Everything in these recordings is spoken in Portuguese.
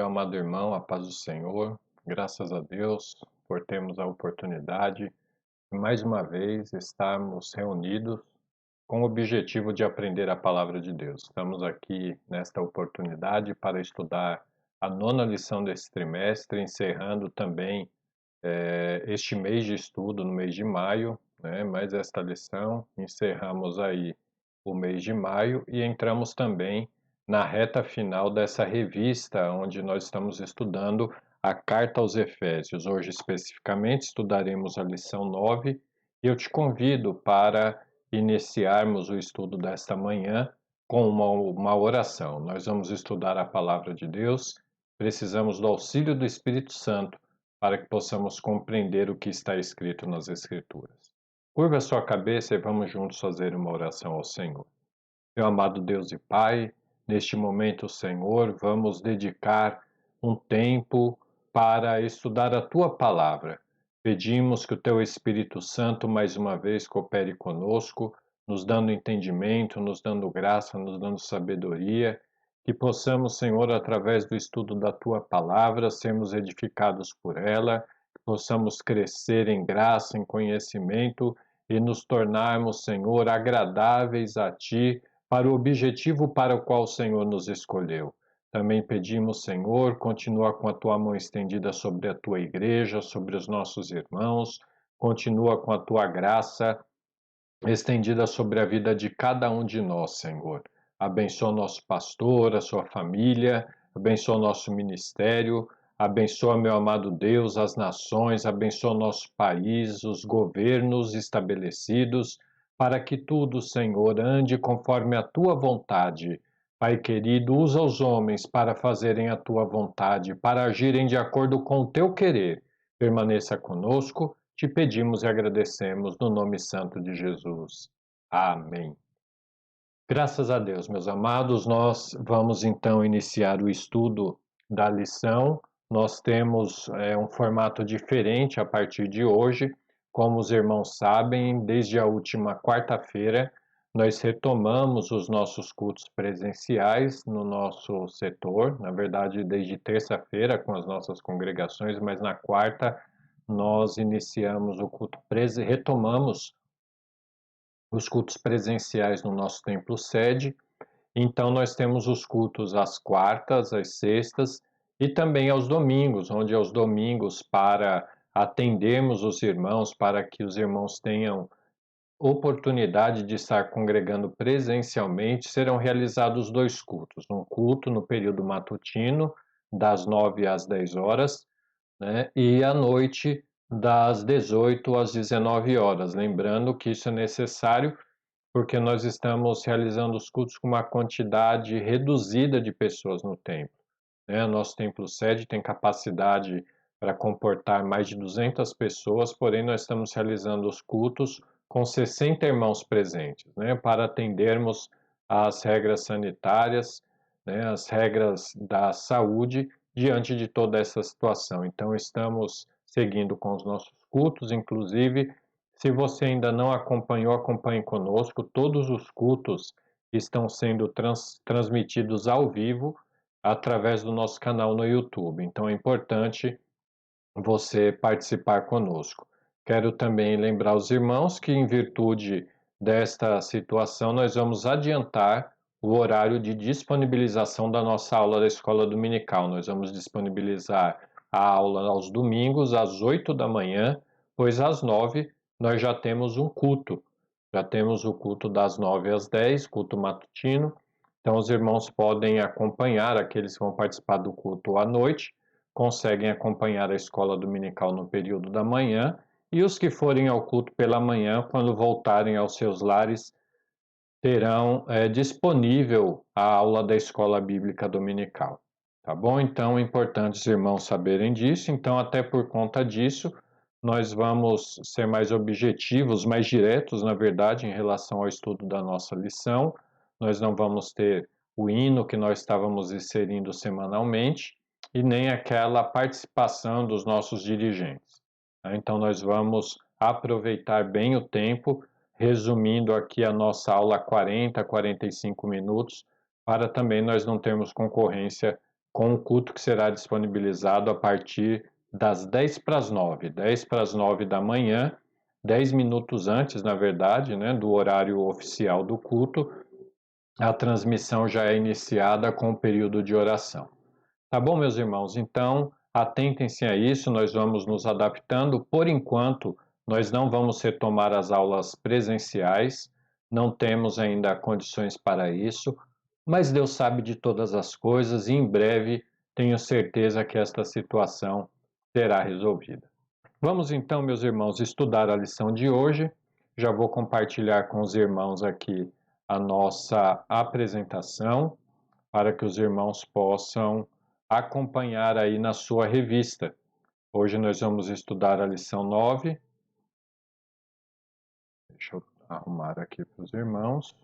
Meu amado irmão, a paz do Senhor, graças a Deus por termos a oportunidade de mais uma vez estarmos reunidos com o objetivo de aprender a palavra de Deus. Estamos aqui nesta oportunidade para estudar a nona lição desse trimestre, encerrando também este mês de estudo no mês de maio, né? Mais esta lição, encerramos aí o mês de maio e entramos também na reta final dessa revista, onde nós estamos estudando a Carta aos Efésios. Hoje, especificamente, estudaremos a lição 9 e eu te convido para iniciarmos o estudo desta manhã com uma oração. Nós vamos estudar a palavra de Deus, precisamos do auxílio do Espírito Santo para que possamos compreender o que está escrito nas Escrituras. Curva a sua cabeça e vamos juntos fazer uma oração ao Senhor. Meu amado Deus e Pai, neste momento, Senhor, vamos dedicar um tempo para estudar a Tua palavra. Pedimos que o Teu Espírito Santo mais uma vez coopere conosco, nos dando entendimento, nos dando graça, nos dando sabedoria, que possamos, Senhor, através do estudo da Tua palavra, sermos edificados por ela, que possamos crescer em graça, em conhecimento e nos tornarmos, Senhor, agradáveis a Ti, para o objetivo para o qual o Senhor nos escolheu. Também pedimos, Senhor, continua com a tua mão estendida sobre a tua igreja, sobre os nossos irmãos, continua com a tua graça estendida sobre a vida de cada um de nós, Senhor. Abençoa o nosso pastor, a sua família, abençoa o nosso ministério, abençoa, meu amado Deus, as nações, abençoa o nosso país, os governos estabelecidos, para que tudo, Senhor, ande conforme a tua vontade. Pai querido, usa os homens para fazerem a tua vontade, para agirem de acordo com o teu querer. Permaneça conosco, te pedimos e agradecemos no nome santo de Jesus. Amém. Graças a Deus, meus amados, nós vamos então iniciar o estudo da lição. Nós temos um formato diferente a partir de hoje. Como os irmãos sabem, desde a última quarta-feira, nós retomamos os nossos cultos presenciais no nosso setor. Na verdade, desde terça-feira com as nossas congregações, mas na quarta nós iniciamos o culto retomamos os cultos presenciais no nosso templo sede. Então nós temos os cultos às quartas, às sextas e também aos domingos, onde aos domingos para atendermos os irmãos, para que os irmãos tenham oportunidade de estar congregando presencialmente, serão realizados dois cultos. Um culto no período matutino, das 9 às 10 horas, né? E à noite, das 18 às 19 horas. Lembrando que isso é necessário porque nós estamos realizando os cultos com uma quantidade reduzida de pessoas no templo, né? Nosso templo sede tem capacidade para comportar mais de 200 pessoas, porém nós estamos realizando os cultos com 60 irmãos presentes, né? Para atendermos às regras sanitárias, né? As regras da saúde diante de toda essa situação. Então estamos seguindo com os nossos cultos, inclusive se você ainda não acompanhou, acompanhe conosco. Todos os cultos estão sendo transmitidos ao vivo através do nosso canal no YouTube. Então é importante você participar conosco. Quero também lembrar os irmãos que, em virtude desta situação, nós vamos adiantar o horário de disponibilização da nossa aula da escola dominical. Nós vamos disponibilizar a aula aos domingos, às 8 da manhã, pois às 9 nós já temos um culto. Já temos o culto das 9 às 10, culto matutino. Então, os irmãos podem acompanhar, aqueles que vão participar do culto à noite, conseguem acompanhar a escola dominical no período da manhã, e os que forem ao culto pela manhã, quando voltarem aos seus lares, terão disponível a aula da escola bíblica dominical. Tá bom? Então é importante os irmãos saberem disso. Então, até por conta disso, nós vamos ser mais objetivos, mais diretos, na verdade, em relação ao estudo da nossa lição. Nós não vamos ter o hino que nós estávamos inserindo semanalmente e nem aquela participação dos nossos dirigentes. Então, nós vamos aproveitar bem o tempo, resumindo aqui a nossa aula 40, 45 minutos, para também nós não termos concorrência com o culto que será disponibilizado a partir das 10 para as 9, 10 para as 9 da manhã, 10 minutos antes, na verdade, né, do horário oficial do culto, a transmissão já é iniciada com o período de oração. Tá bom, meus irmãos? Então, atentem-se a isso, nós vamos nos adaptando. Por enquanto, nós não vamos retomar as aulas presenciais, não temos ainda condições para isso, mas Deus sabe de todas as coisas e em breve tenho certeza que esta situação será resolvida. Vamos então, meus irmãos, estudar a lição de hoje. Já vou compartilhar com os irmãos aqui a nossa apresentação para que os irmãos possam acompanhar aí na sua revista. Hoje nós vamos estudar a lição 9. Deixa eu arrumar aqui para os irmãos.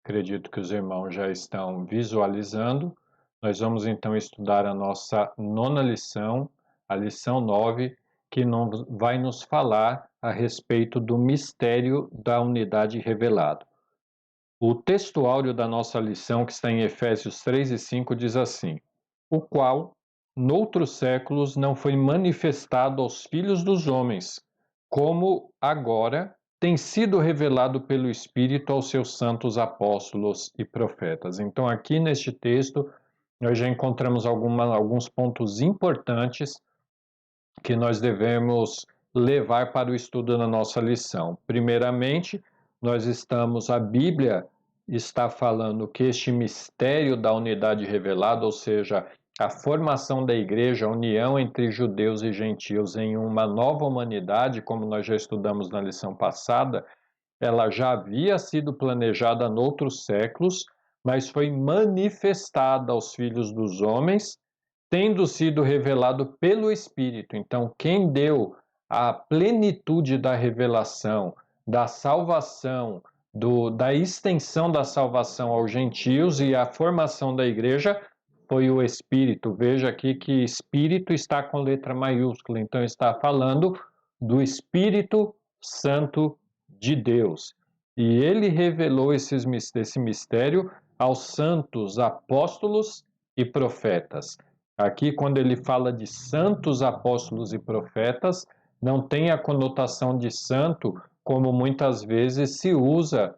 Acredito que os irmãos já estão visualizando. Nós vamos então estudar a nossa nona lição, a lição 9, que vai nos falar a respeito do mistério da unidade revelada. O texto áureo da nossa lição, que está em Efésios 3 e 5, diz assim: o qual, noutros séculos, não foi manifestado aos filhos dos homens, como agora tem sido revelado pelo Espírito aos seus santos apóstolos e profetas. Então, aqui neste texto, nós já encontramos alguns pontos importantes que nós devemos levar para o estudo da nossa lição. Primeiramente, a Bíblia está falando que este mistério da unidade revelada, ou seja, a formação da igreja, a união entre judeus e gentios em uma nova humanidade, como nós já estudamos na lição passada, ela já havia sido planejada noutros séculos, mas foi manifestada aos filhos dos homens, tendo sido revelado pelo Espírito. Então, quem deu a plenitude da revelação, da salvação, da extensão da salvação aos gentios e a formação da igreja foi o Espírito. Veja aqui que Espírito está com letra maiúscula, então está falando do Espírito Santo de Deus. E ele revelou esse mistério aos santos apóstolos e profetas. Aqui, quando ele fala de santos apóstolos e profetas, não tem a conotação de santo como muitas vezes se usa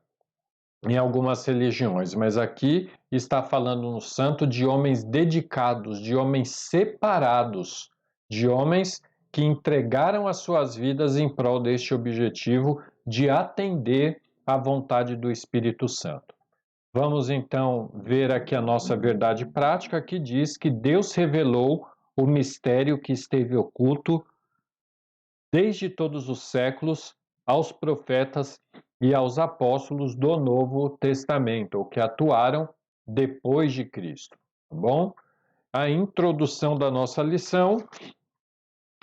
em algumas religiões, mas aqui está falando no santo de homens dedicados, de homens separados, de homens que entregaram as suas vidas em prol deste objetivo de atender à vontade do Espírito Santo. Vamos então ver aqui a nossa verdade prática, que diz que Deus revelou o mistério que esteve oculto desde todos os séculos aos profetas e aos apóstolos do Novo Testamento, ou que atuaram depois de Cristo, tá bom? A introdução da nossa lição,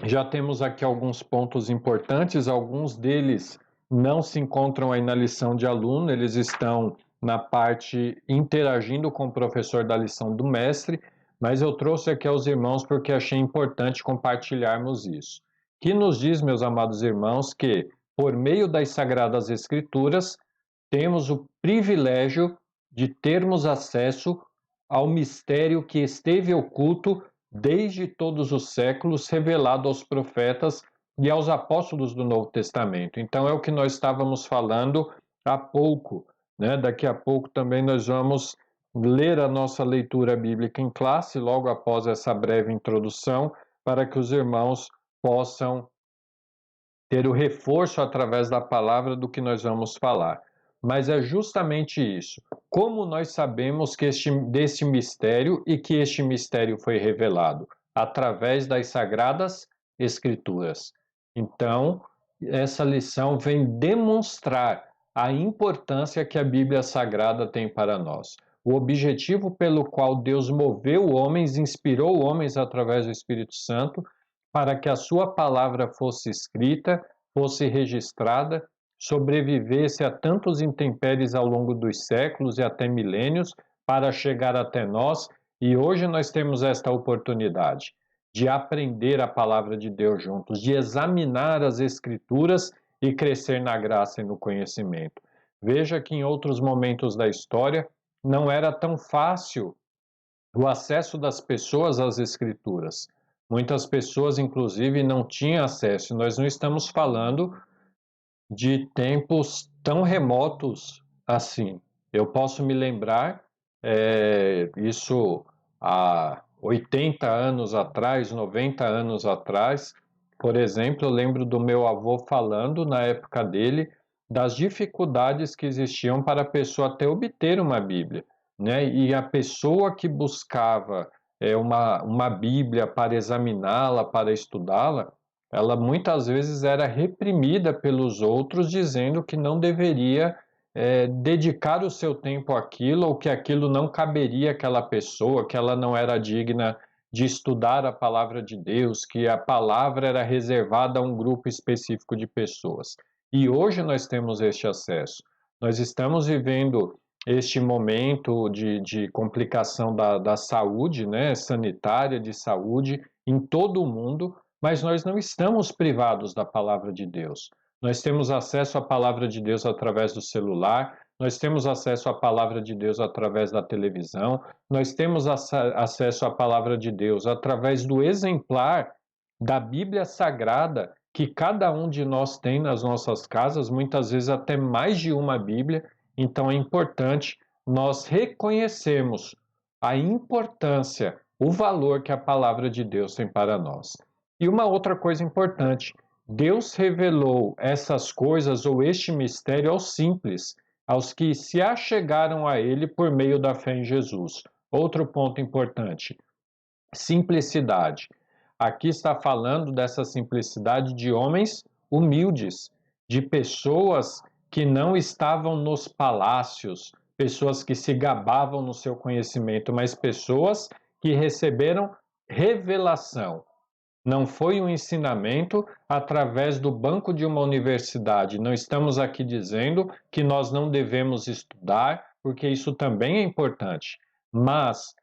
já temos aqui alguns pontos importantes, alguns deles não se encontram aí na lição de aluno, eles estão na parte interagindo com o professor da lição do mestre, mas eu trouxe aqui aos irmãos porque achei importante compartilharmos isso. Que nos diz, meus amados irmãos, que por meio das Sagradas Escrituras temos o privilégio de termos acesso ao mistério que esteve oculto desde todos os séculos, revelado aos profetas e aos apóstolos do Novo Testamento. Então é o que nós estávamos falando há pouco, né? Daqui a pouco também nós vamos ler a nossa leitura bíblica em classe, logo após essa breve introdução, para que os irmãos possam ter o reforço através da palavra do que nós vamos falar. Mas é justamente isso. Como nós sabemos que deste mistério e que este mistério foi revelado? Através das Sagradas Escrituras. Então, essa lição vem demonstrar a importância que a Bíblia Sagrada tem para nós. O objetivo pelo qual Deus moveu homens, inspirou homens através do Espírito Santo, para que a sua palavra fosse escrita, fosse registrada, sobrevivesse a tantos intempéries ao longo dos séculos e até milênios para chegar até nós, e hoje nós temos esta oportunidade de aprender a palavra de Deus juntos, de examinar as Escrituras e crescer na graça e no conhecimento. Veja que em outros momentos da história, não era tão fácil o acesso das pessoas às Escrituras. Muitas pessoas, inclusive, não tinham acesso. Nós não estamos falando de tempos tão remotos assim. Eu posso me lembrar, isso há 80 anos atrás, 90 anos atrás, por exemplo, eu lembro do meu avô falando, na época dele, das dificuldades que existiam para a pessoa até obter uma Bíblia, né? E a pessoa que buscava uma Bíblia para examiná-la, para estudá-la, ela muitas vezes era reprimida pelos outros, dizendo que não deveria dedicar o seu tempo àquilo, ou que aquilo não caberia àquela pessoa, que ela não era digna de estudar a palavra de Deus, que a palavra era reservada a um grupo específico de pessoas. E hoje nós temos este acesso. Nós estamos vivendo este momento de complicação da saúde, né, sanitária, de saúde, em todo o mundo, mas nós não estamos privados da palavra de Deus. Nós temos acesso à palavra de Deus através do celular, nós temos acesso à palavra de Deus através da televisão, nós temos acesso à palavra de Deus através do exemplar da Bíblia Sagrada que cada um de nós tem nas nossas casas, muitas vezes até mais de uma Bíblia. Então é importante nós reconhecermos a importância, o valor que a palavra de Deus tem para nós. E uma outra coisa importante, Deus revelou essas coisas ou este mistério aos simples, aos que se achegaram a Ele por meio da fé em Jesus. Outro ponto importante, simplicidade. Aqui está falando dessa simplicidade de homens humildes, de pessoas que não estavam nos palácios, pessoas que se gabavam no seu conhecimento, mas pessoas que receberam revelação. Não foi um ensinamento através do banco de uma universidade. Não estamos aqui dizendo que nós não devemos estudar, porque isso também é importante. Mas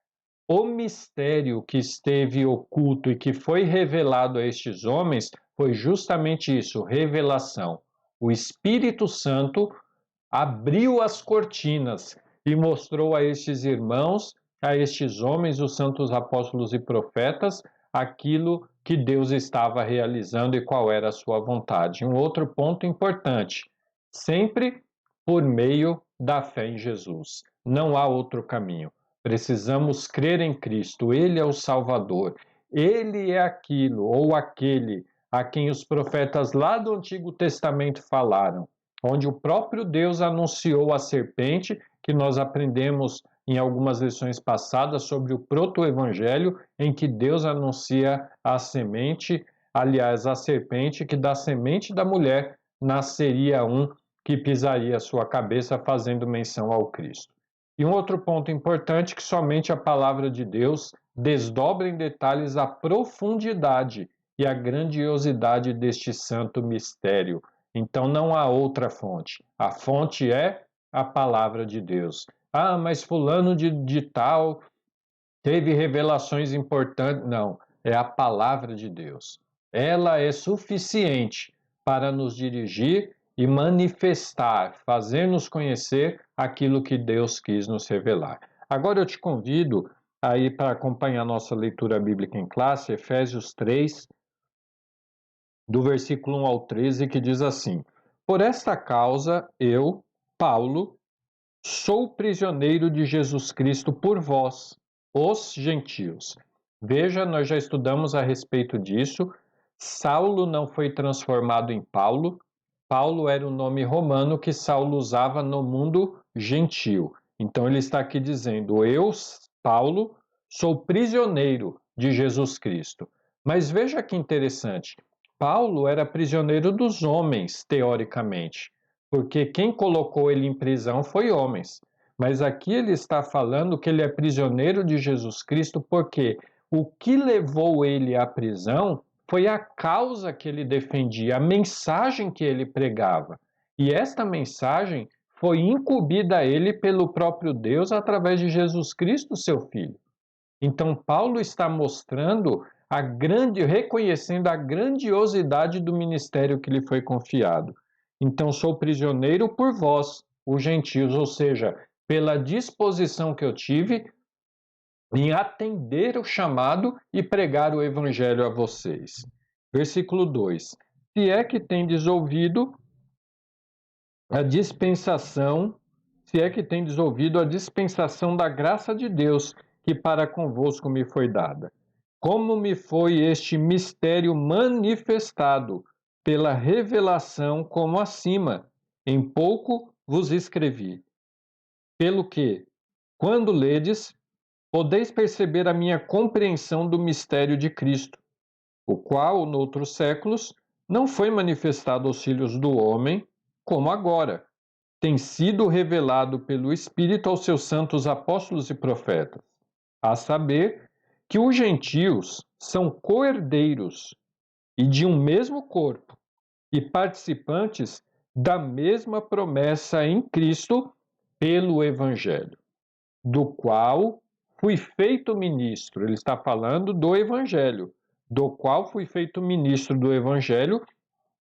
o mistério que esteve oculto e que foi revelado a estes homens foi justamente isso, revelação. O Espírito Santo abriu as cortinas e mostrou a estes irmãos, a estes homens, os santos apóstolos e profetas, aquilo que Deus estava realizando e qual era a sua vontade. Um outro ponto importante, sempre por meio da fé em Jesus. Não há outro caminho. Precisamos crer em Cristo, Ele é o Salvador, Ele é aquilo ou aquele a quem os profetas lá do Antigo Testamento falaram, onde o próprio Deus anunciou a serpente, que nós aprendemos em algumas lições passadas sobre o proto-evangelho, em que Deus anuncia a semente, aliás, a serpente, que da semente da mulher nasceria um que pisaria a sua cabeça, fazendo menção ao Cristo. E um outro ponto importante, que somente a palavra de Deus desdobra em detalhes a profundidade e a grandiosidade deste santo mistério. Então não há outra fonte. A fonte é a palavra de Deus. Ah, mas fulano de tal teve revelações importantes. Não, é a palavra de Deus. Ela é suficiente para nos dirigir e manifestar, fazer-nos conhecer aquilo que Deus quis nos revelar. Agora eu te convido aí para acompanhar nossa leitura bíblica em classe, Efésios 3, do versículo 1 ao 13, que diz assim: Por esta causa eu, Paulo, sou prisioneiro de Jesus Cristo por vós, os gentios. Veja, nós já estudamos a respeito disso. Saulo não foi transformado em Paulo. Paulo era o nome romano que Saulo usava no mundo gentil. Então ele está aqui dizendo: Eu, Paulo, sou prisioneiro de Jesus Cristo. Mas veja que interessante. Paulo era prisioneiro dos homens, teoricamente, porque quem colocou ele em prisão foi homens. Mas aqui ele está falando que ele é prisioneiro de Jesus Cristo porque o que levou ele à prisão foi a causa que ele defendia, a mensagem que ele pregava. E esta mensagem foi incumbida a ele pelo próprio Deus através de Jesus Cristo, seu Filho. Então Paulo está mostrando reconhecendo a grandiosidade do ministério que lhe foi confiado. Então sou prisioneiro por vós, os gentios, ou seja, pela disposição que eu tive em atender o chamado e pregar o evangelho a vocês. Versículo 2: Se é que tendes ouvido a dispensação, se é que tendes ouvido a dispensação da graça de Deus, que para convosco me foi dada. Como me foi este mistério manifestado pela revelação, como acima, em pouco vos escrevi. Pelo que, quando ledes, podeis perceber a minha compreensão do mistério de Cristo, o qual, noutros séculos, não foi manifestado aos filhos do homem, como agora, tem sido revelado pelo Espírito aos seus santos apóstolos e profetas, a saber que os gentios são co-herdeiros e de um mesmo corpo e participantes da mesma promessa em Cristo pelo Evangelho, do qual fui feito ministro. Ele está falando do Evangelho, do qual fui feito ministro do Evangelho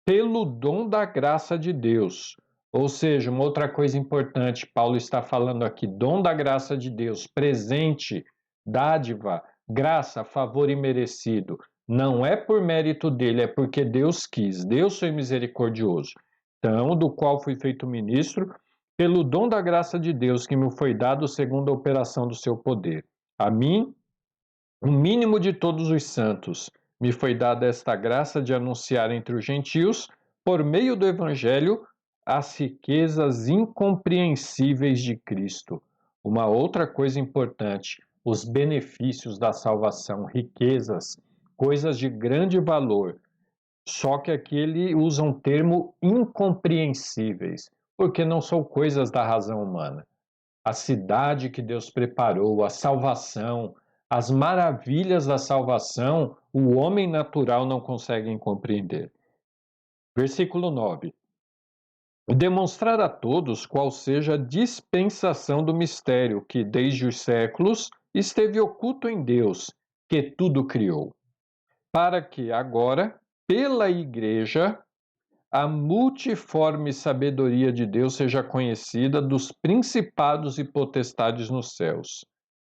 pelo dom da graça de Deus. Ou seja, uma outra coisa importante, Paulo está falando aqui, dom da graça de Deus, presente, dádiva, graça, favor imerecido. Não é por mérito dele, é porque Deus quis, Deus foi misericordioso. Então, do qual fui feito ministro, pelo dom da graça de Deus que me foi dado segundo a operação do seu poder. A mim, o mínimo de todos os santos, me foi dada esta graça de anunciar entre os gentios, por meio do Evangelho, as riquezas incompreensíveis de Cristo. Uma outra coisa importante, os benefícios da salvação, riquezas, coisas de grande valor. Só que aqui ele usa um termo incompreensíveis, porque não são coisas da razão humana. A cidade que Deus preparou, a salvação, as maravilhas da salvação, o homem natural não consegue compreender. Versículo 9. Demonstrar a todos qual seja a dispensação do mistério que, desde os séculos, esteve oculto em Deus, que tudo criou, para que agora, pela Igreja, a multiforme sabedoria de Deus seja conhecida dos principados e potestades nos céus,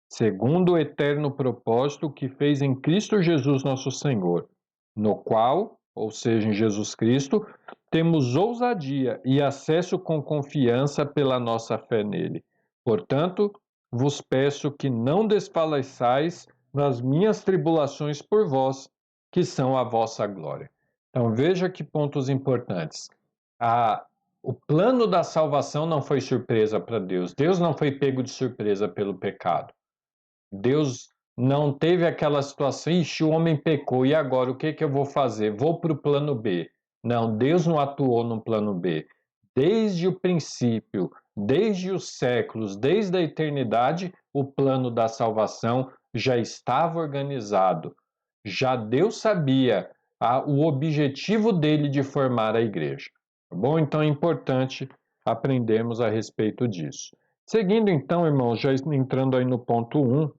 segundo o eterno propósito que fez em Cristo Jesus nosso Senhor, no qual, ou seja, em Jesus Cristo, temos ousadia e acesso com confiança pela nossa fé nele. Portanto, vos peço que não desfaleçais nas minhas tribulações por vós, que são a vossa glória. Então veja que pontos importantes. O plano da salvação não foi surpresa para Deus. Deus não foi pego de surpresa pelo pecado. Deus não teve aquela situação, ixi, o homem pecou, e agora o que eu vou fazer? Vou para o plano B. Não, Deus não atuou no plano B. Desde o princípio, desde os séculos, desde a eternidade, o plano da salvação já estava organizado. Já Deus sabia o objetivo dele de formar a igreja. Tá bom? Então é importante aprendermos a respeito disso. Seguindo então, irmãos, já entrando aí no ponto 1,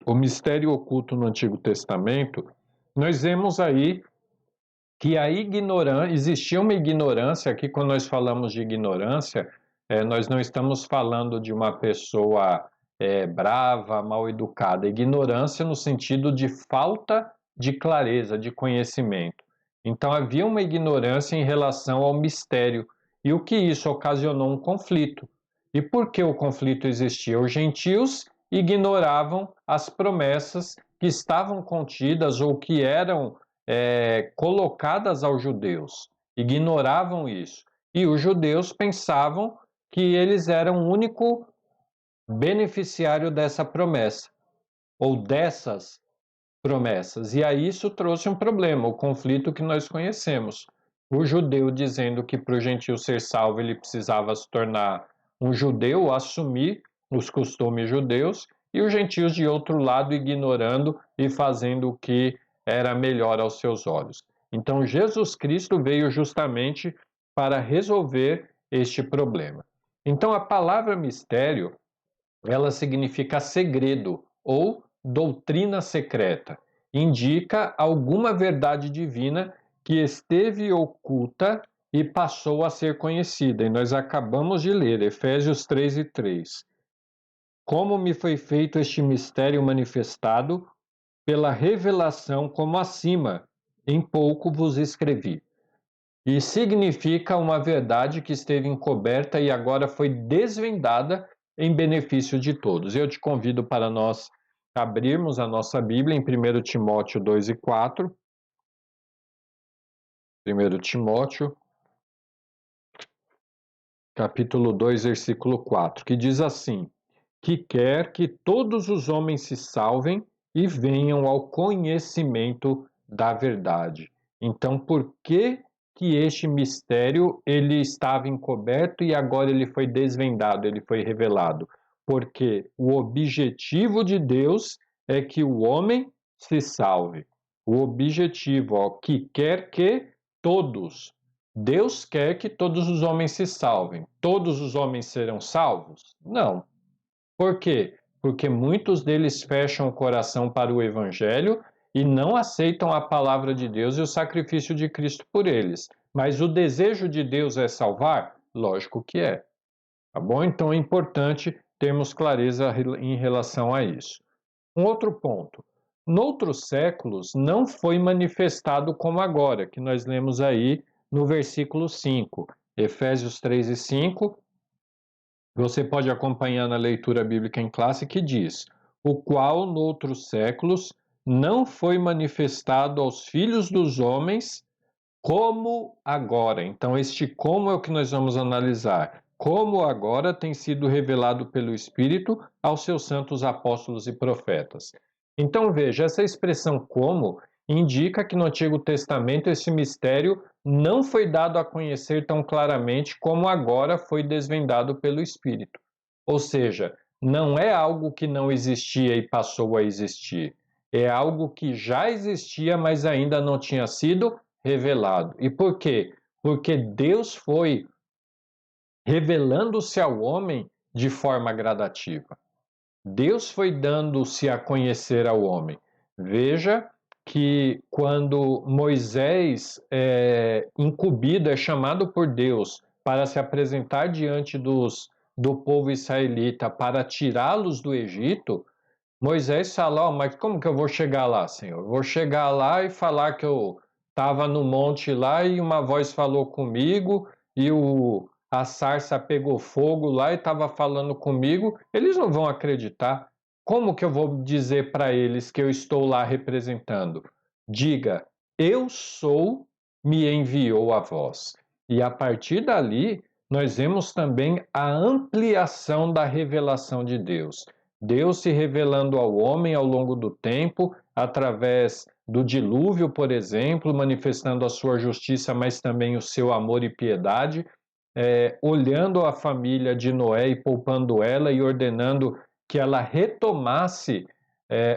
o mistério oculto no Antigo Testamento, nós vemos aí que existia uma ignorância. Aqui quando nós falamos de ignorância, nós não estamos falando de uma pessoa brava, mal educada. Ignorância no sentido de falta de clareza, de conhecimento. Então havia uma ignorância em relação ao mistério. E o que isso ocasionou? Um conflito. E por que o conflito existia? Os gentios ignoravam as promessas que estavam contidas ou que eram colocadas aos judeus. Ignoravam isso. E os judeus pensavam que eles eram o único beneficiário dessa promessa, ou dessas promessas. E aí isso trouxe um problema, o conflito que nós conhecemos. O judeu dizendo que para o gentio ser salvo ele precisava se tornar um judeu, assumir os costumes judeus, e os gentios de outro lado ignorando e fazendo o que era melhor aos seus olhos. Então Jesus Cristo veio justamente para resolver este problema. Então a palavra mistério, ela significa segredo ou doutrina secreta. Indica alguma verdade divina que esteve oculta e passou a ser conhecida. E nós acabamos de ler, Efésios 3:3. Como me foi feito este mistério manifestado pela revelação, como acima, em pouco vos escrevi. E significa uma verdade que esteve encoberta e agora foi desvendada em benefício de todos. Eu te convido para nós abrirmos a nossa Bíblia em 1 Timóteo 2:4. 1 Timóteo, capítulo 2, versículo 4, que diz assim: que quer que todos os homens se salvem e venham ao conhecimento da verdade. Então, por que este mistério ele estava encoberto e agora ele foi desvendado, ele foi revelado? Porque o objetivo de Deus é que o homem se salve. O objetivo, ó, que quer que todos. Deus quer que todos os homens se salvem. Todos os homens serão salvos? Não. Por quê? Porque muitos deles fecham o coração para o Evangelho e não aceitam a palavra de Deus e o sacrifício de Cristo por eles. Mas o desejo de Deus é salvar? Lógico que é. Tá bom? Então é importante termos clareza em relação a isso. Um outro ponto. Noutros séculos não foi manifestado como agora, que nós lemos aí no versículo 5. Efésios 3:5. Você pode acompanhar na leitura bíblica em classe que diz: o qual, noutros séculos, não foi manifestado aos filhos dos homens como agora. Então, este como é o que nós vamos analisar. Como agora tem sido revelado pelo Espírito aos seus santos apóstolos e profetas. Então, veja, essa expressão como indica que no Antigo Testamento esse mistério não foi dado a conhecer tão claramente como agora foi desvendado pelo Espírito. Ou seja, não é algo que não existia e passou a existir. É algo que já existia, mas ainda não tinha sido revelado. E por quê? Porque Deus foi revelando-se ao homem de forma gradativa. Deus foi dando-se a conhecer ao homem. Veja que quando Moisés incumbido, é chamado por Deus para se apresentar diante do povo israelita para tirá-los do Egito, Moisés fala: mas como que eu vou chegar lá, Senhor? Vou chegar lá e falar que eu estava no monte lá e uma voz falou comigo e a sarça pegou fogo lá e estava falando comigo. Eles não vão acreditar. Como que eu vou dizer para eles que eu estou lá representando? Diga: eu sou, me enviou a vós. E a partir dali, nós vemos também a ampliação da revelação de Deus. Deus se revelando ao homem ao longo do tempo, através do dilúvio, por exemplo, manifestando a sua justiça, mas também o seu amor e piedade, olhando a família de Noé e poupando ela e ordenando que ela retomasse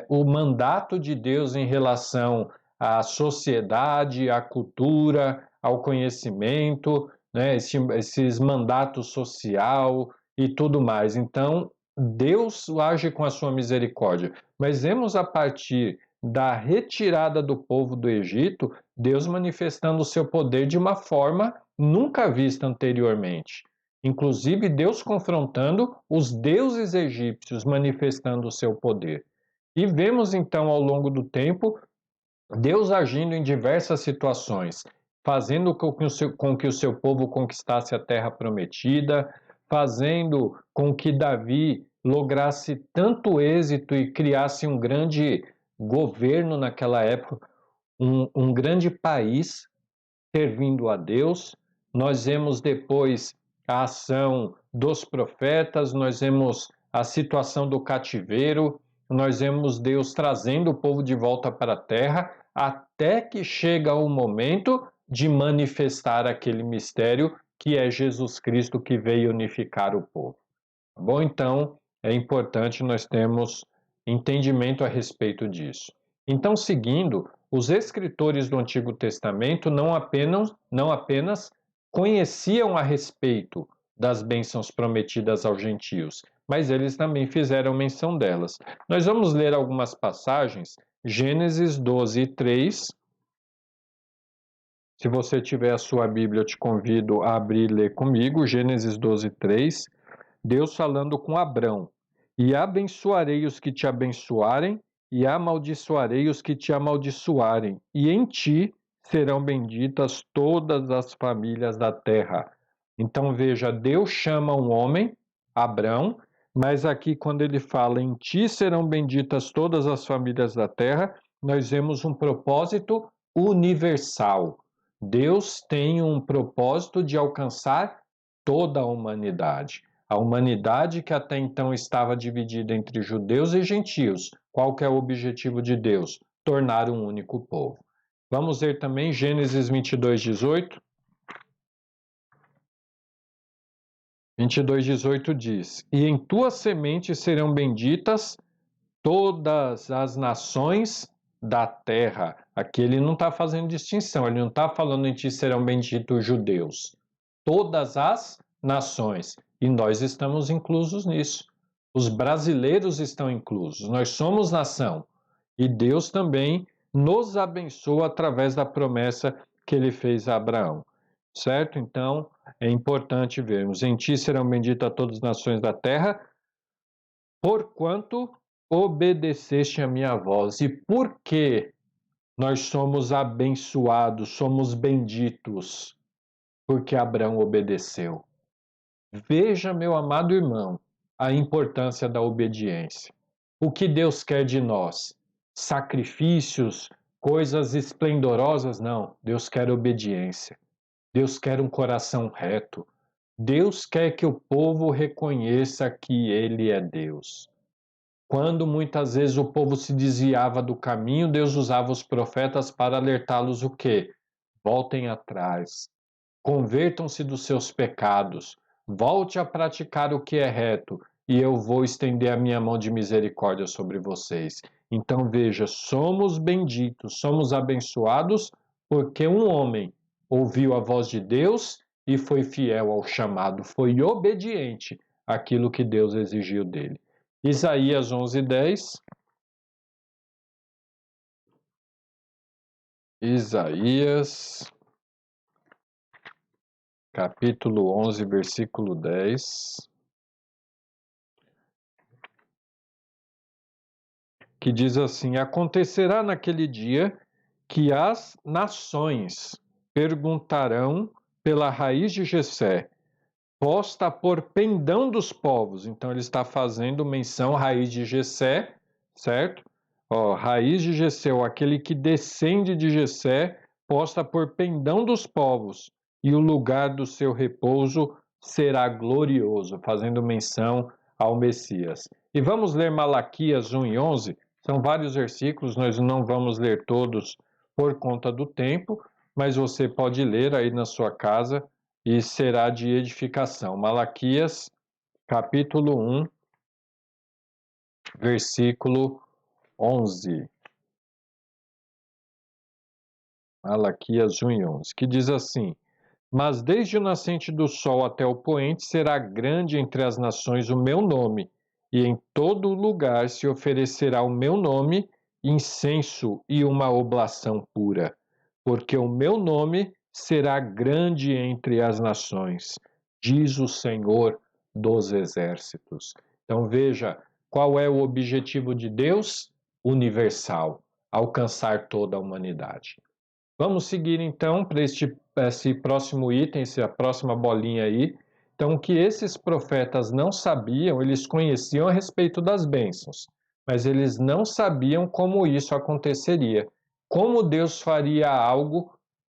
o mandato de Deus em relação à sociedade, à cultura, ao conhecimento, né, esses mandatos social e tudo mais. Então, Deus age com a sua misericórdia, mas vemos a partir da retirada do povo do Egito, Deus manifestando o seu poder de uma forma nunca vista anteriormente. Inclusive, Deus confrontando os deuses egípcios, manifestando o seu poder. E vemos então ao longo do tempo Deus agindo em diversas situações, fazendo com que o seu povo conquistasse a terra prometida, fazendo com que Davi lograsse tanto êxito e criasse um grande governo naquela época, um grande país servindo a Deus. Nós vemos depois a ação dos profetas, nós vemos a situação do cativeiro, nós vemos Deus trazendo o povo de volta para a terra, até que chega o momento de manifestar aquele mistério que é Jesus Cristo que veio unificar o povo. Tá bom? Então, é importante nós termos entendimento a respeito disso. Então, seguindo, os escritores do Antigo Testamento não apenas conheciam a respeito das bênçãos prometidas aos gentios, mas eles também fizeram menção delas. Nós vamos ler algumas passagens, Gênesis 12:3, Se você tiver a sua Bíblia, eu te convido a abrir e ler comigo, Gênesis 12:3, Deus falando com Abrão: E abençoarei os que te abençoarem, e amaldiçoarei os que te amaldiçoarem, e em ti serão benditas todas as famílias da terra. Então veja, Deus chama um homem, Abrão, mas aqui quando ele fala em ti serão benditas todas as famílias da terra, nós vemos um propósito universal. Deus tem um propósito de alcançar toda a humanidade. A humanidade que até então estava dividida entre judeus e gentios. Qual que é o objetivo de Deus? Tornar um único povo. Vamos ver também Gênesis 22:18. 22:18 diz: E em tua semente serão benditas todas as nações da terra. Aqui ele não está fazendo distinção, ele não está falando em ti serão benditos os judeus. Todas as nações. E nós estamos inclusos nisso. Os brasileiros estão inclusos. Nós somos nação. E Deus também nos abençoa através da promessa que ele fez a Abraão. Certo? Então, é importante vermos. Em ti serão benditas todas as nações da terra, porquanto obedeceste a minha voz. E por que nós somos abençoados, somos benditos? Porque Abraão obedeceu. Veja, meu amado irmão, a importância da obediência. O que Deus quer de nós? Sacrifícios, coisas esplendorosas? Não. Deus quer obediência. Deus quer um coração reto. Deus quer que o povo reconheça que Ele é Deus. Quando muitas vezes o povo se desviava do caminho, Deus usava os profetas para alertá-los o quê? Voltem atrás, convertam-se dos seus pecados, volte a praticar o que é reto, e eu vou estender a minha mão de misericórdia sobre vocês. Então veja, somos benditos, somos abençoados, porque um homem ouviu a voz de Deus e foi fiel ao chamado, foi obediente àquilo que Deus exigiu dele. Isaías 11:10. Isaías, capítulo 11, versículo 10, que diz assim: Acontecerá naquele dia que as nações perguntarão pela raiz de Jessé, posta por pendão dos povos. Então ele está fazendo menção à raiz de Jessé, certo? Ó, raiz de Jessé, ou aquele que descende de Jessé, posta por pendão dos povos, e o lugar do seu repouso será glorioso, fazendo menção ao Messias. E vamos ler Malaquias 1:11. São vários versículos, nós não vamos ler todos por conta do tempo, mas você pode ler aí na sua casa e será de edificação. Malaquias, capítulo 1, versículo 11. Malaquias 1:11, que diz assim: Mas desde o nascente do sol até o poente será grande entre as nações o meu nome, e em todo lugar se oferecerá o meu nome, incenso e uma oblação pura, porque o meu nome será grande entre as nações, diz o Senhor dos exércitos. Então veja, qual é o objetivo de Deus? Universal, alcançar toda a humanidade. Vamos seguir então para esse próximo item, essa próxima bolinha aí. Então, o que esses profetas não sabiam, eles conheciam a respeito das bênçãos, mas eles não sabiam como isso aconteceria, como Deus faria algo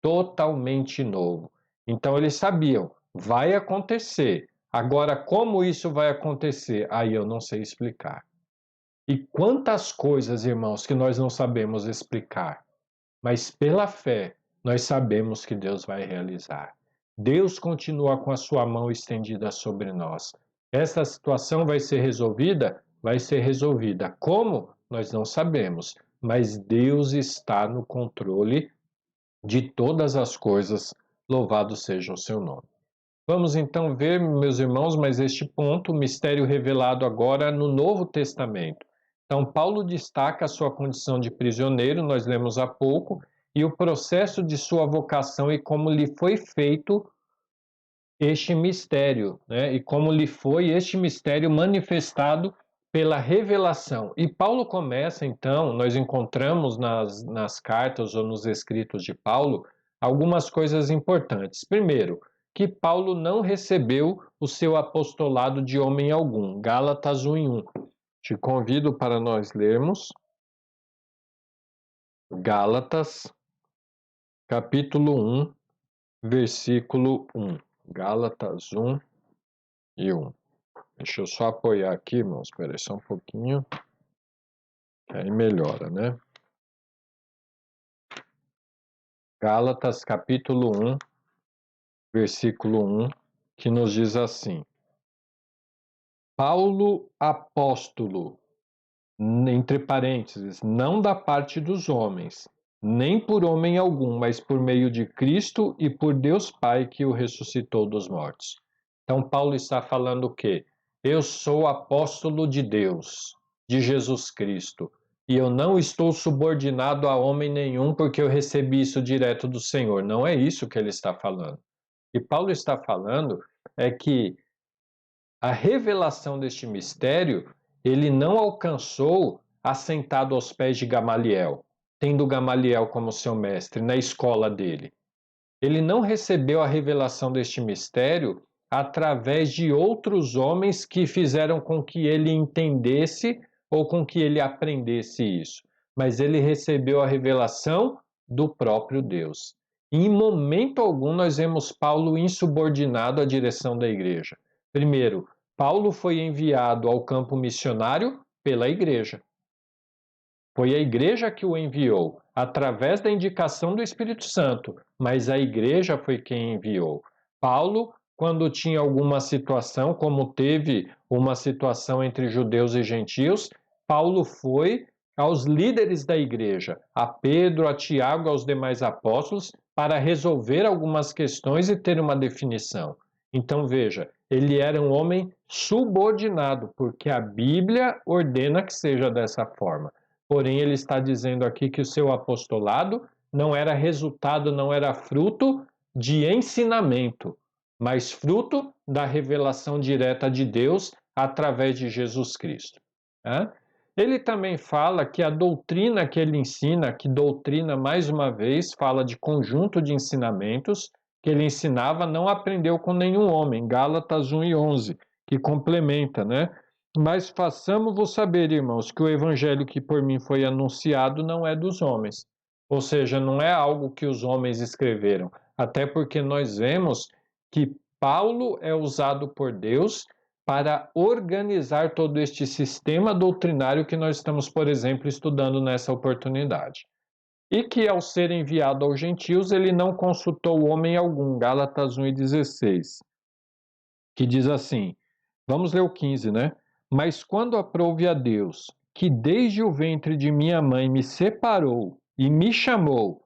totalmente novo. Então, eles sabiam, vai acontecer. Agora, como isso vai acontecer? Aí eu não sei explicar. E quantas coisas, irmãos, que nós não sabemos explicar. Mas pela fé, nós sabemos que Deus vai realizar. Deus continua com a sua mão estendida sobre nós. Essa situação vai ser resolvida? Vai ser resolvida. Como? Nós não sabemos. Mas Deus está no controle de todas as coisas. Louvado seja o seu nome. Vamos então ver, meus irmãos, mas este ponto, o mistério revelado agora no Novo Testamento. Então, Paulo destaca a sua condição de prisioneiro, nós lemos há pouco, e o processo de sua vocação e como lhe foi feito este mistério, né? E como lhe foi este mistério manifestado pela revelação. E Paulo começa, então, nós encontramos nas cartas ou nos escritos de Paulo algumas coisas importantes. Primeiro, que Paulo não recebeu o seu apostolado de homem algum. Gálatas 1:1. Te convido para nós lermos Gálatas, capítulo 1, versículo 1. Gálatas 1:1. Deixa eu só apoiar aqui, irmãos. Espera aí só um pouquinho. Aí melhora, né? Gálatas, capítulo 1, versículo 1, que nos diz assim: Paulo, apóstolo, entre parênteses, não da parte dos homens, nem por homem algum, mas por meio de Cristo e por Deus Pai que o ressuscitou dos mortos. Então, Paulo está falando o quê? Eu sou apóstolo de Deus, de Jesus Cristo, e eu não estou subordinado a homem nenhum porque eu recebi isso direto do Senhor. Não é isso que ele está falando. E Paulo está falando é que a revelação deste mistério ele não alcançou assentado aos pés de Gamaliel, tendo Gamaliel como seu mestre na escola dele. Ele não recebeu a revelação deste mistério através de outros homens que fizeram com que ele entendesse ou com que ele aprendesse isso, mas ele recebeu a revelação do próprio Deus. Em momento algum nós vemos Paulo insubordinado à direção da igreja. Primeiro, Paulo foi enviado ao campo missionário pela igreja. Foi a igreja que o enviou, através da indicação do Espírito Santo, mas a igreja foi quem enviou. Paulo, quando tinha alguma situação, como teve uma situação entre judeus e gentios, Paulo foi aos líderes da igreja, a Pedro, a Tiago, aos demais apóstolos, para resolver algumas questões e ter uma definição. Então veja, ele era um homem subordinado, porque a Bíblia ordena que seja dessa forma. Porém, ele está dizendo aqui que o seu apostolado não era resultado, não era fruto de ensinamento, mas fruto da revelação direta de Deus através de Jesus Cristo. Ele também fala que a doutrina que ele ensina, que doutrina, mais uma vez, fala de conjunto de ensinamentos que ele ensinava, não aprendeu com nenhum homem, Gálatas 1:11, que complementa, né? Mas façamos-vos saber, irmãos, que o evangelho que por mim foi anunciado não é dos homens. Ou seja, não é algo que os homens escreveram. Até porque nós vemos que Paulo é usado por Deus para organizar todo este sistema doutrinário que nós estamos, por exemplo, estudando nessa oportunidade. E que, ao ser enviado aos gentios, ele não consultou homem algum. Gálatas 1:16, que diz assim, vamos ler o 15, né? Mas quando aprouve a Deus, que desde o ventre de minha mãe me separou e me chamou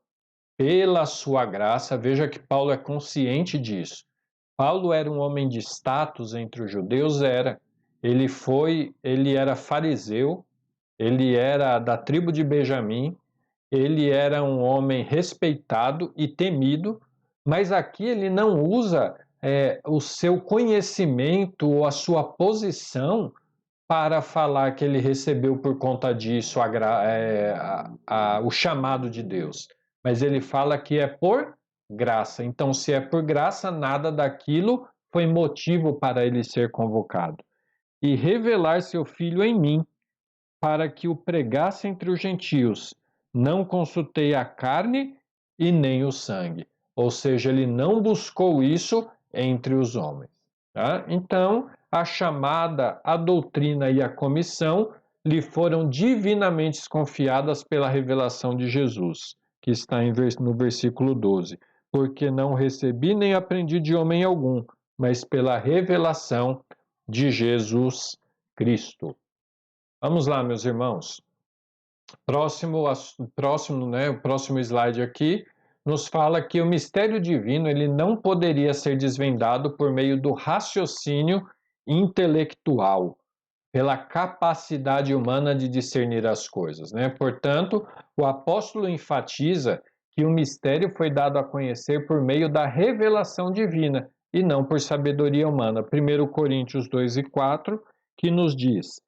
pela sua graça, veja que Paulo é consciente disso. Paulo era um homem de status entre os judeus, era. Ele era fariseu, ele era da tribo de Benjamim, ele era um homem respeitado e temido, mas aqui ele não usa o seu conhecimento ou a sua posição para falar que ele recebeu por conta disso o chamado de Deus. Mas ele fala que é por graça. Então, se é por graça, nada daquilo foi motivo para ele ser convocado. E revelar seu filho em mim, para que o pregasse entre os gentios. Não consultei a carne e nem o sangue. Ou seja, ele não buscou isso entre os homens. Tá? Então, a chamada, a doutrina e a comissão lhe foram divinamente confiadas pela revelação de Jesus, que está no versículo 12. Porque não recebi nem aprendi de homem algum, mas pela revelação de Jesus Cristo. Vamos lá, meus irmãos. O próximo slide aqui nos fala que o mistério divino ele não poderia ser desvendado por meio do raciocínio intelectual, pela capacidade humana de discernir as coisas, né? Portanto, o apóstolo enfatiza que o mistério foi dado a conhecer por meio da revelação divina e não por sabedoria humana. 1 Coríntios 2:4, que nos diz: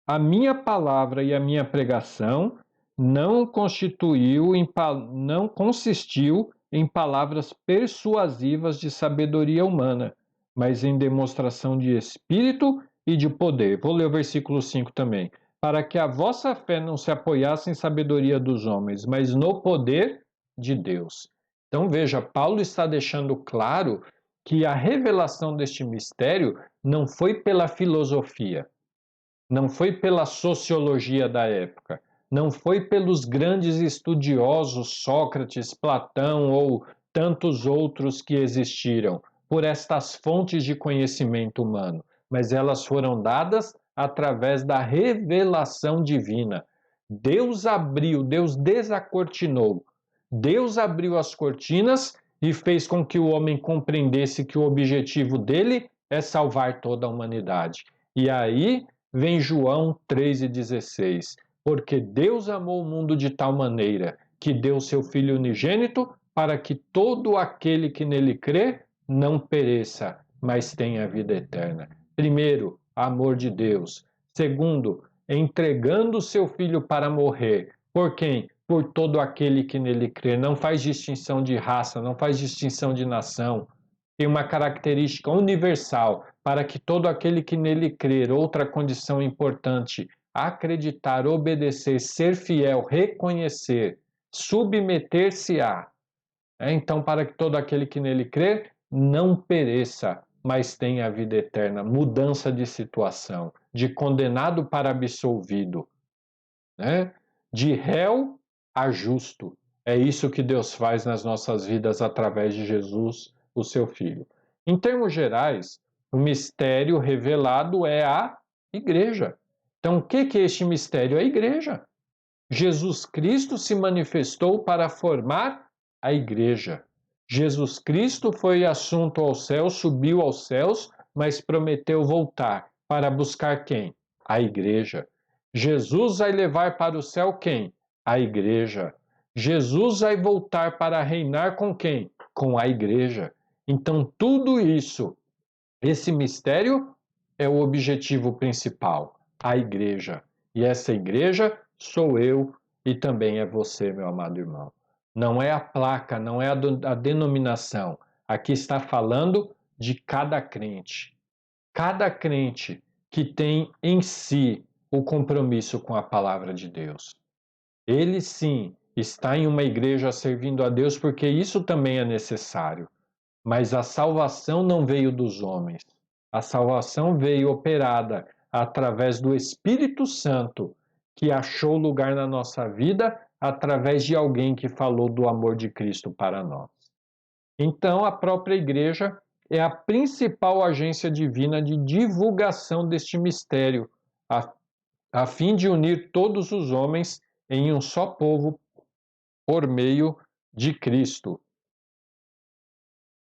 a minha palavra e a minha pregação não consistiu em palavras persuasivas de sabedoria humana, mas em demonstração de espírito e de poder. Vou ler o versículo 5 também. Para que a vossa fé não se apoiasse em sabedoria dos homens, mas no poder de Deus. Então veja, Paulo está deixando claro que a revelação deste mistério não foi pela filosofia, não foi pela sociologia da época, não foi pelos grandes estudiosos Sócrates, Platão ou tantos outros que existiram, por estas fontes de conhecimento humano, mas elas foram dadas através da revelação divina. Deus abriu, Deus desacortinou, Deus abriu as cortinas e fez com que o homem compreendesse que o objetivo dele é salvar toda a humanidade. E aí vem João 3,16. Porque Deus amou o mundo de tal maneira que deu seu Filho unigênito para que todo aquele que nele crê não pereça, mas tenha vida eterna. Primeiro, amor de Deus. Segundo, entregando o seu Filho para morrer. Por quem? Por todo aquele que nele crê. Não faz distinção de raça, não faz distinção de nação. Tem uma característica universal para que todo aquele que nele crer, outra condição importante, acreditar, obedecer, ser fiel, reconhecer, submeter-se-á. Então, para que todo aquele que nele crer não pereça, mas tenha a vida eterna. Mudança de situação, de condenado para absolvido, né? De réu a justo. É isso que Deus faz nas nossas vidas através de Jesus, o seu Filho. Em termos gerais, o mistério revelado é a igreja. Então, o que é este mistério? É a igreja. Jesus Cristo se manifestou para formar a igreja. Jesus Cristo foi assunto aos céus, subiu aos céus, mas prometeu voltar para buscar quem? A igreja. Jesus vai levar para o céu quem? A igreja. Jesus vai voltar para reinar com quem? Com a igreja. Então, tudo isso, esse mistério é o objetivo principal, a igreja. E essa igreja sou eu e também é você, meu amado irmão. Não é a placa, não é a denominação. Aqui está falando de cada crente. Cada crente que tem em si o compromisso com a palavra de Deus. Ele sim está em uma igreja servindo a Deus porque isso também é necessário. Mas a salvação não veio dos homens. A salvação veio operada através do Espírito Santo, que achou lugar na nossa vida através de alguém que falou do amor de Cristo para nós. Então, a própria igreja é a principal agência divina de divulgação deste mistério, a fim de unir todos os homens em um só povo por meio de Cristo.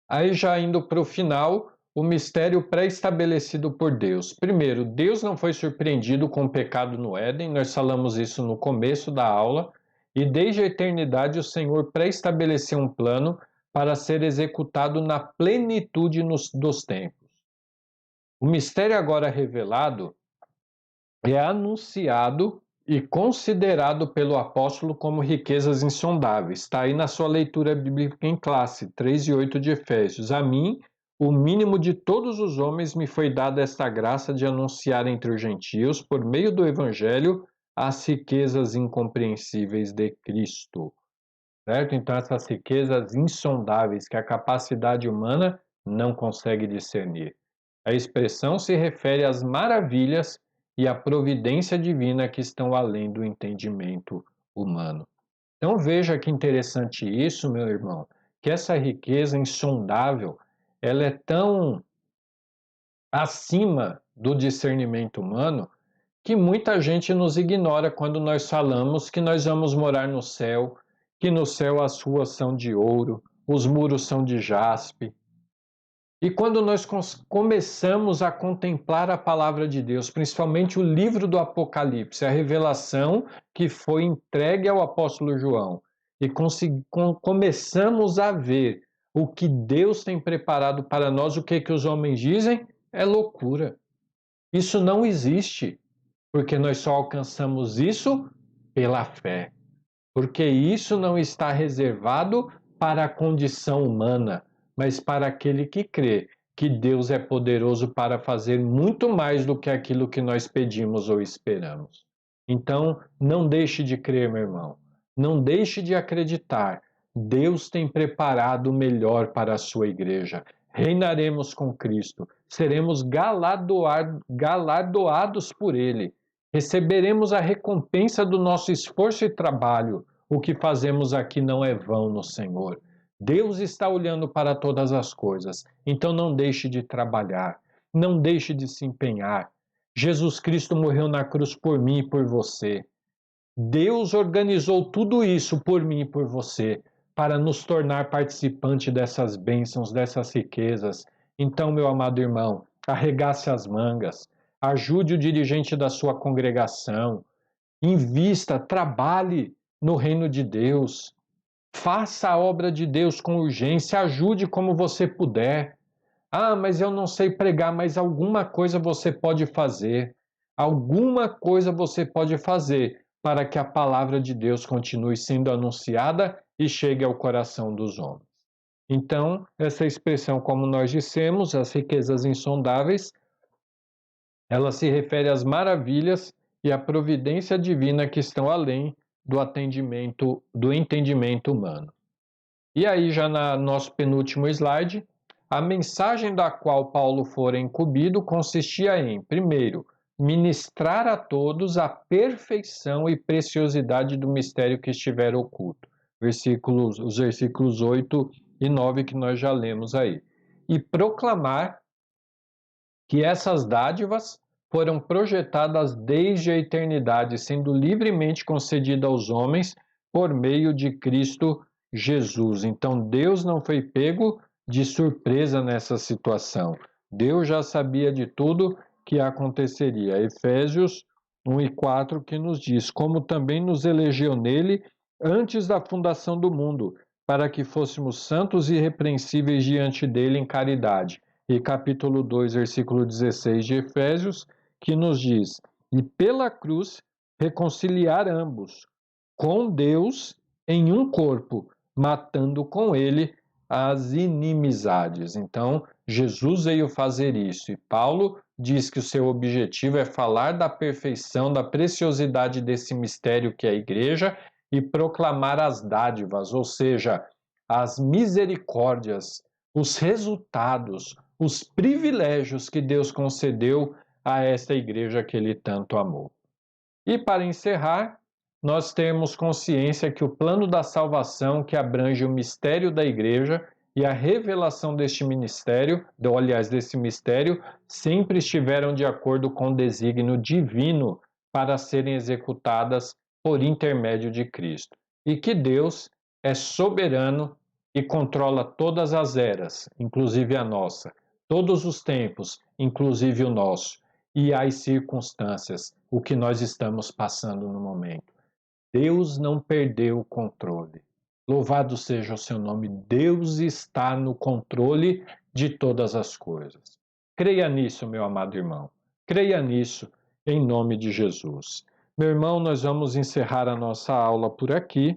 Aí já indo para o final, o mistério pré-estabelecido por Deus. Primeiro, Deus não foi surpreendido com o pecado no Éden, nós falamos isso no começo da aula, e desde a eternidade o Senhor pré-estabeleceu um plano para ser executado na plenitude dos tempos. O mistério agora revelado é anunciado e considerado pelo apóstolo como riquezas insondáveis. Está aí na sua leitura bíblica em classe, 3:8 de Efésios. A mim, o mínimo de todos os homens, me foi dada esta graça de anunciar entre os gentios, por meio do evangelho, as riquezas incompreensíveis de Cristo. Certo? Então, essas riquezas insondáveis que a capacidade humana não consegue discernir. A expressão se refere às maravilhas e à providência divina que estão além do entendimento humano. Então veja que interessante isso, meu irmão, que essa riqueza insondável, ela é tão acima do discernimento humano que muita gente nos ignora quando nós falamos que nós vamos morar no céu, que no céu as ruas são de ouro, os muros são de jaspe. E quando nós começamos a contemplar a palavra de Deus, principalmente o livro do Apocalipse, a revelação que foi entregue ao apóstolo João, e começamos a ver o que Deus tem preparado para nós, o que os homens dizem é loucura. Isso não existe, porque nós só alcançamos isso pela fé. Porque isso não está reservado para a condição humana, mas para aquele que crê que Deus é poderoso para fazer muito mais do que aquilo que nós pedimos ou esperamos. Então, não deixe de crer, meu irmão. Não deixe de acreditar. Deus tem preparado o melhor para a sua igreja. Reinaremos com Cristo. Seremos galardoados por Ele. Receberemos a recompensa do nosso esforço e trabalho. O que fazemos aqui não é vão no Senhor. Deus está olhando para todas as coisas, então não deixe de trabalhar, não deixe de se empenhar. Jesus Cristo morreu na cruz por mim e por você. Deus organizou tudo isso por mim e por você, para nos tornar participante dessas bênçãos, dessas riquezas. Então, meu amado irmão, arregace as mangas, ajude o dirigente da sua congregação, invista, trabalhe no reino de Deus. Faça a obra de Deus com urgência, ajude como você puder. Ah, mas eu não sei pregar, mas alguma coisa você pode fazer. Alguma coisa você pode fazer para que a palavra de Deus continue sendo anunciada e chegue ao coração dos homens. Então, essa expressão, como nós dissemos, as riquezas insondáveis, ela se refere às maravilhas e à providência divina que estão além do entendimento humano. E aí, já no nosso penúltimo slide, a mensagem da qual Paulo fora incumbido consistia em, primeiro, ministrar a todos a perfeição e preciosidade do mistério que estiver oculto. Os versículos 8 e 9 que nós já lemos aí. E proclamar que essas dádivas foram projetadas desde a eternidade, sendo livremente concedida aos homens por meio de Cristo Jesus. Então, Deus não foi pego de surpresa nessa situação. Deus já sabia de tudo que aconteceria. Efésios 1 e 4 que nos diz: como também nos elegeu nele antes da fundação do mundo, para que fôssemos santos e irrepreensíveis diante dele em caridade. E capítulo 2, versículo 16 de Efésios, que nos diz: e pela cruz reconciliar ambos com Deus em um corpo, matando com ele as inimizades. Então, Jesus veio fazer isso. E Paulo diz que o seu objetivo é falar da perfeição, da preciosidade desse mistério que é a igreja e proclamar as dádivas, ou seja, as misericórdias, os resultados, os privilégios que Deus concedeu a esta igreja que ele tanto amou. E para encerrar, nós temos consciência que o plano da salvação, que abrange o mistério da igreja e a revelação deste desse mistério, sempre estiveram de acordo com o desígnio divino para serem executadas por intermédio de Cristo. E que Deus é soberano e controla todas as eras, inclusive a nossa, todos os tempos, inclusive o nosso, e as circunstâncias, o que nós estamos passando no momento. Deus não perdeu o controle. Louvado seja o seu nome. Deus está no controle de todas as coisas. Creia nisso, meu amado irmão. Creia nisso, em nome de Jesus. Meu irmão, nós vamos encerrar a nossa aula por aqui.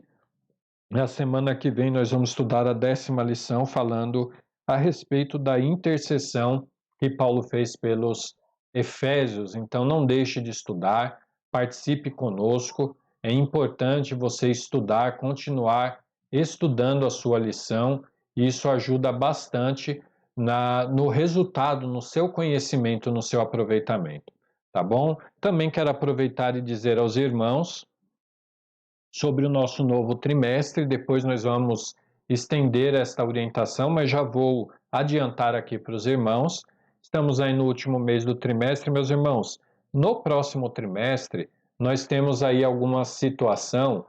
Na semana que vem, nós vamos estudar a 10ª lição, falando a respeito da intercessão que Paulo fez pelos Efésios. Então, não deixe de estudar, participe conosco. É importante você estudar, continuar estudando a sua lição. Isso ajuda bastante no resultado, no seu conhecimento, no seu aproveitamento. Tá bom? Também quero aproveitar e dizer aos irmãos sobre o nosso novo trimestre. Depois nós vamos estender esta orientação, mas já vou adiantar aqui para os irmãos. Estamos aí no último mês do trimestre, meus irmãos. No próximo trimestre, nós temos aí alguma situação,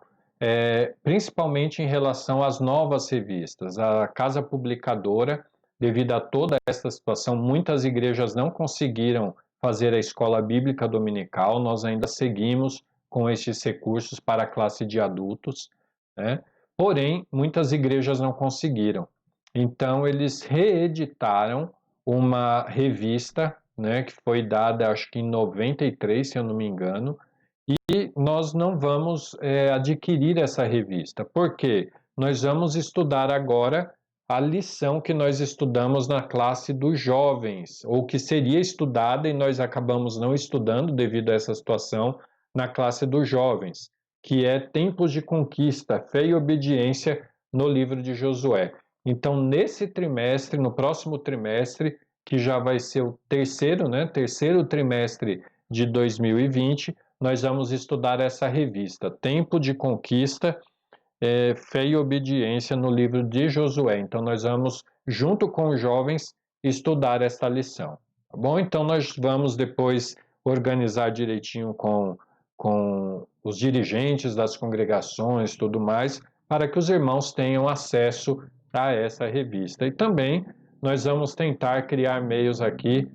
principalmente em relação às novas revistas. A casa publicadora, devido a toda esta situação, muitas igrejas não conseguiram fazer a escola bíblica dominical. Nós ainda seguimos com estes recursos para a classe de adultos, né? Porém, muitas igrejas não conseguiram. Então, eles reeditaram uma revista, né, que foi dada, acho que em 93, se eu não me engano, e nós não vamos adquirir essa revista. Por quê? Nós vamos estudar agora a lição que nós estudamos na classe dos jovens, ou que seria estudada e nós acabamos não estudando devido a essa situação na classe dos jovens, que é Tempos de Conquista, Fé e Obediência no livro de Josué. Então, nesse trimestre, no próximo trimestre, que já vai ser o terceiro, né, terceiro trimestre de 2020, nós vamos estudar essa revista, Tempo de Conquista, Fé e Obediência no livro de Josué. Então, nós vamos, junto com os jovens, estudar essa lição. Tá bom? Então, nós vamos depois organizar direitinho com os dirigentes das congregações, tudo mais, para que os irmãos tenham acesso a essa revista. E também nós vamos tentar criar meios aqui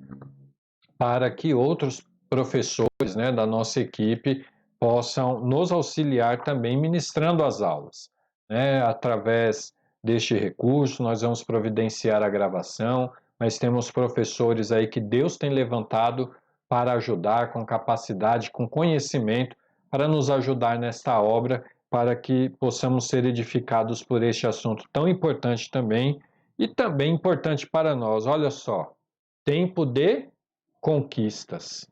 para que outros professores, né, da nossa equipe possam nos auxiliar também ministrando as aulas, né? Através deste recurso, nós vamos providenciar a gravação, mas temos professores aí que Deus tem levantado para ajudar com capacidade, com conhecimento, para nos ajudar nesta obra, para que possamos ser edificados por este assunto tão importante também, e também importante para nós. Olha só, tempo de conquistas.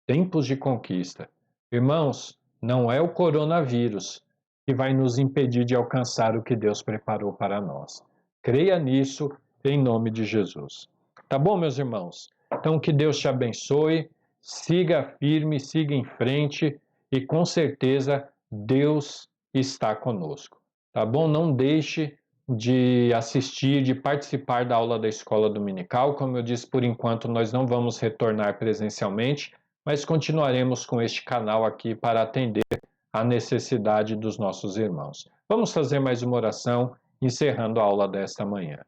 Tempos de conquista. Irmãos, não é o coronavírus que vai nos impedir de alcançar o que Deus preparou para nós. Creia nisso em nome de Jesus. Tá bom, meus irmãos? Então, que Deus te abençoe, siga firme, siga em frente e com certeza Deus está conosco. Tá bom? Não deixe de assistir, de participar da aula da escola dominical. Como eu disse, por enquanto nós não vamos retornar presencialmente, mas continuaremos com este canal aqui para atender à necessidade dos nossos irmãos. Vamos fazer mais uma oração, encerrando a aula desta manhã.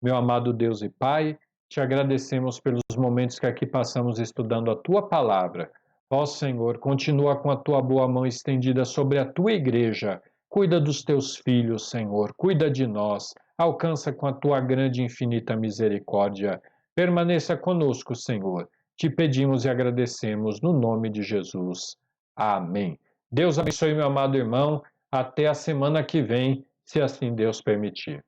Meu amado Deus e Pai, te agradecemos pelos momentos que aqui passamos estudando a Tua Palavra. Ó Senhor, continua com a Tua boa mão estendida sobre a Tua igreja. Cuida dos Teus filhos, Senhor, cuida de nós. Alcança com a Tua grande e infinita misericórdia. Permaneça conosco, Senhor. Te pedimos e agradecemos no nome de Jesus. Amém. Deus abençoe, meu amado irmão. Até a semana que vem, se assim Deus permitir.